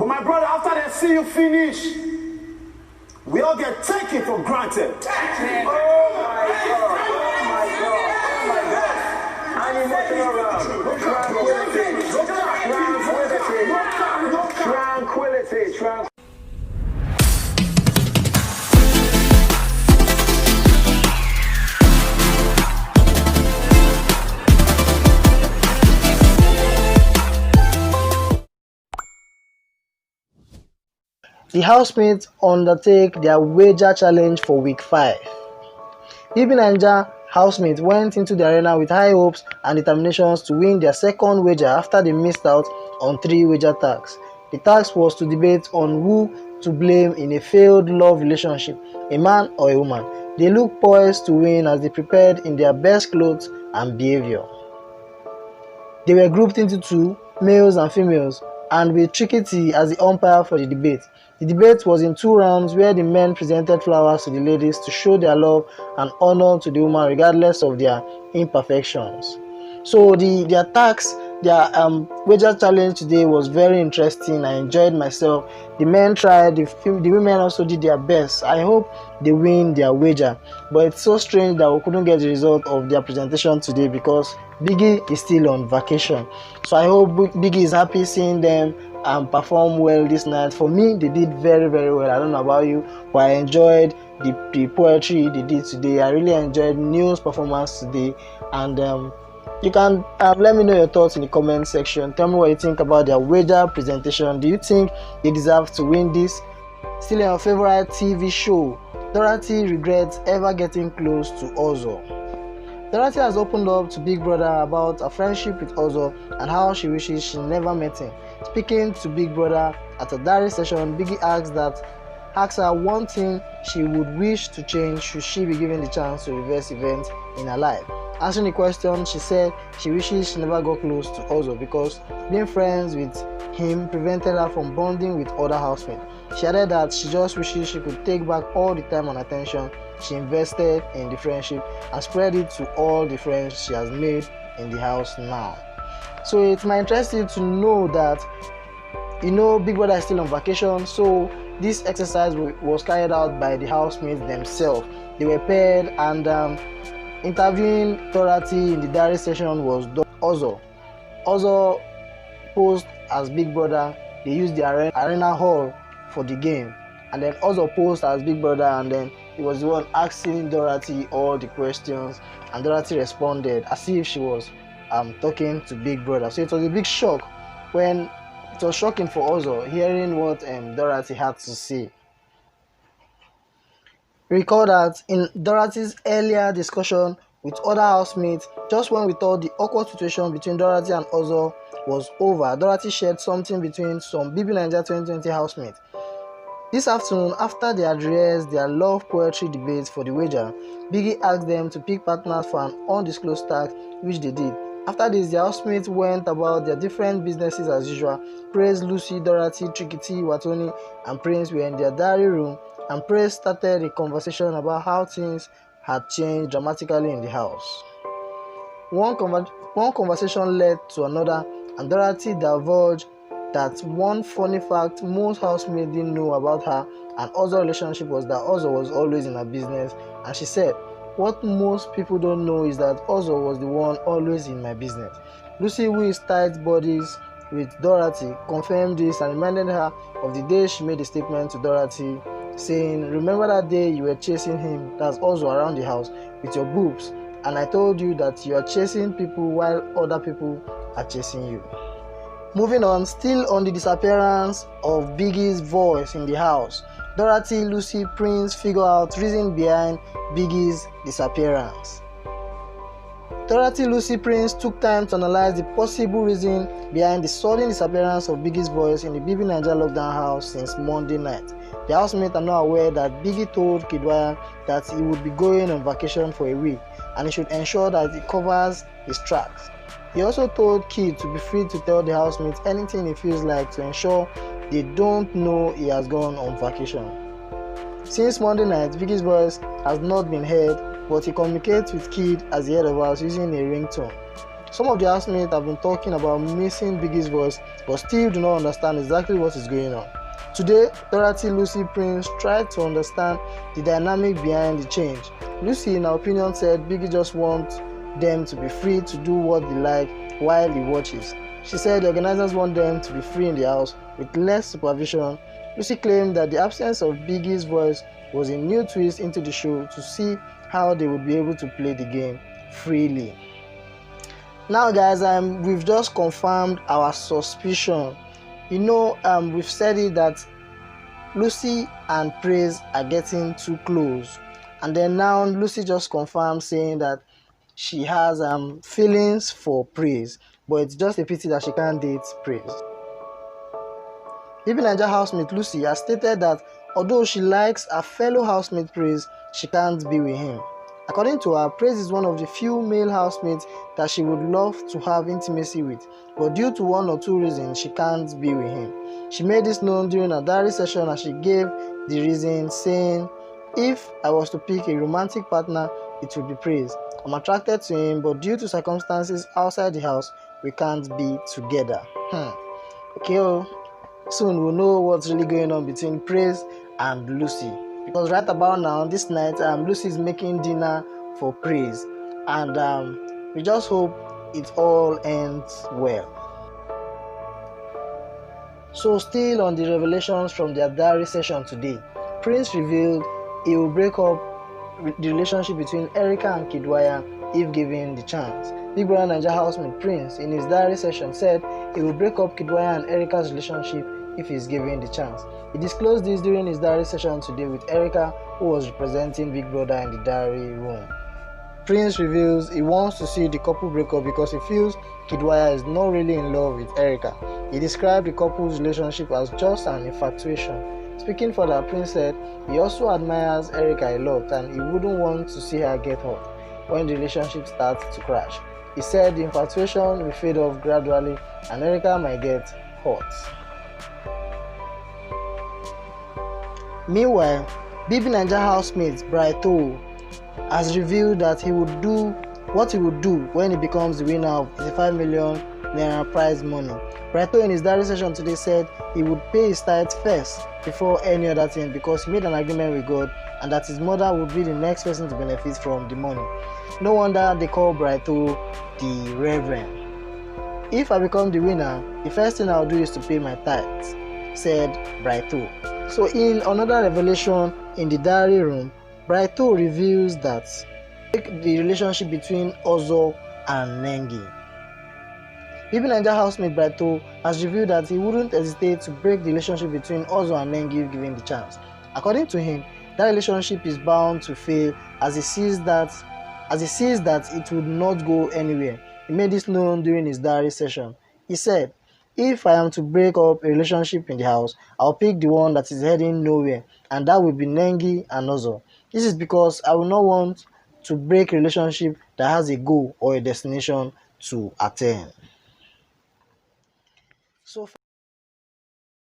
But my brother, after they see you finish, we all get taken for granted. Oh my God. Tranquility. The housemates undertake their wager challenge for week 5. Bbnaija housemates went into the arena with high hopes and determinations to win their second wager after they missed out on 3 wager tasks. The task was to debate on who to blame in a failed love relationship, a man or a woman. They looked poised to win as they prepared in their best clothes and behavior. They were grouped into 2, males and females, and with Tricky as the umpire for the debate. The debate was in 2 rounds where the men presented flowers to the ladies to show their love and honor to the woman regardless of their imperfections. So their task, their wager challenge today was very interesting. I enjoyed myself. The men tried, the women also did their best. I hope they win their wager. But it's so strange that we couldn't get the result of their presentation today because Biggie is still on vacation. So I hope Biggie is happy seeing them perform well this night. For me, they did very, very well. I don't know about you, but I enjoyed the poetry they did today. I really enjoyed Neil's performance today. And you can let me know your thoughts in the comment section. Tell me what you think about their wager presentation. Do you think they deserve to win this? Still in our favorite TV show, Dorathy regrets ever getting close to Ozo. Dorathy has opened up to Big Brother about her friendship with Ozo and how she wishes she never met him. Speaking to Big Brother at a diary session, Biggie asks her one thing she would wish to change should she be given the chance to reverse events in her life. Answering the question, she said she wishes she never got close to Ozo because being friends with him prevented her from bonding with other housemates. She added that she just wishes she could take back all the time and attention she invested in the friendship and spread it to all the friends she has made in the house now. So it might interest you to know that Big Brother is still on vacation, so this exercise was carried out by the housemates themselves. They were paired, and interviewing Dorathy in the diary session was Ozo. Ozo posed as Big Brother. They used the arena hall for the game, and then Ozo posed as Big Brother, and then he was the one asking Dorathy all the questions, and Dorathy responded as if she was talking to Big Brother. So it was a big shock when it was shocking for Ozo hearing what Dorathy had to say. Recall that in Dorathy's earlier discussion with other housemates, just when we thought the awkward situation between Dorathy and Ozo was over, Dorathy shared something between some Bbnaija 2020 housemates. This afternoon, after they had rehearsed their love poetry debates for the wager, Biggie asked them to pick partners for an undisclosed task, which they did. After this, the housemates went about their different businesses as usual. Praise, Lucy, Dorathy, Tricky, Watoni, and Prince were in their diary room, and Praise started a conversation about how things had changed dramatically in the house. One conversation led to another, and Dorathy divulged that one funny fact most housemates didn't know about her and Ozo's relationship was that Ozo was always in her business, and she said, "What most people don't know is that Ozo was the one always in my business." Lucy, who is tight buddies with Dorathy, confirmed this and reminded her of the day she made a statement to Dorathy saying, "Remember that day you were chasing him, that's Ozo, around the house with your boobs, and I told you that you are chasing people while other people are chasing you." Moving on, still on the disappearance of Biggie's voice in the house, Dorathy, Lucy, Prince figure out reason behind Biggie's disappearance. Dorathy, Lucy, Prince took time to analyze the possible reason behind the sudden disappearance of Biggie's voice in the Bbnaija lockdown house since Monday night. The housemates are now aware that Biggie told Kidwaya that he would be going on vacation for a week and he should ensure that he covers his tracks. He also told Kid to be free to tell the housemates anything he feels like to ensure they don't know he has gone on vacation. Since Monday night, Biggie's voice has not been heard, but he communicates with Kid as the head of house using a ringtone. Some of the housemates have been talking about missing Biggie's voice but still do not understand exactly what is going on. Today, Dorathy, Lucy, Prince tried to understand the dynamic behind the change. Lucy, in her opinion, said Biggie just wants them to be free to do what they like while he watches. She said the organizers want them to be free in the house with less supervision. Lucy claimed that the absence of Biggie's voice was a new twist into the show to see how they would be able to play the game freely. Now guys, we've just confirmed our suspicion. We've said it that Lucy and Praise are getting too close, and then now Lucy just confirmed saying that she has feelings for Praise, but it's just a pity that she can't date Praise. Bbnaija housemate Lucy has stated that although she likes her fellow housemate Praise, she can't be with him. According to her, Praise is one of the few male housemates that she would love to have intimacy with, but due to one or two reasons, she can't be with him. She made this known during a diary session as she gave the reason, saying, "If I was to pick a romantic partner, it would be Praise. I'm attracted to him, but due to circumstances outside the house, we can't be together." Okay, soon we'll know what's really going on between Praise and Lucy. Because right about now, this night, Lucy is making dinner for Praise, and we just hope it all ends well. So still on the revelations from their diary session today, Prince revealed he will break up the relationship between Erica and Kidwaya if given the chance. Big Brother Naija housemate Prince, in his diary session, said he will break up Kidwaya and Erica's relationship if he is given the chance. He disclosed this during his diary session today with Erica, who was representing Big Brother in the diary room. Prince reveals he wants to see the couple break up because he feels Kidwaya is not really in love with Erica. He described the couple's relationship as just an infatuation. Speaking further, Prince said he also admires Erica a lot and he wouldn't want to see her get hurt when the relationship starts to crash. He said the infatuation will fade off gradually and Erica might get hurt. Meanwhile, Bbnaija housemate Brighto has revealed that he would do what he would do when he becomes the winner of the 5 million naira prize money. Brighto in his diary session today said he would pay his tithe first before any other thing because he made an agreement with God and that his mother would be the next person to benefit from the money. No wonder they call Brighto the Reverend. "If I become the winner, the first thing I'll do is to pay my tithes," said Brighto. So in another revelation in the diary room, Brighto reveals that the relationship between Ozo and Nengi. Bbnaija housemate Brighto has revealed that he wouldn't hesitate to break the relationship between Ozo and Nengi if given the chance. According to him, that relationship is bound to fail as he sees that it would not go anywhere. He made this known during his diary session. He said, "If I am to break up a relationship in the house, I'll pick the one that is heading nowhere, and that will be Nengi and Ozo. This is because I will not want to break a relationship that has a goal or a destination to attain." So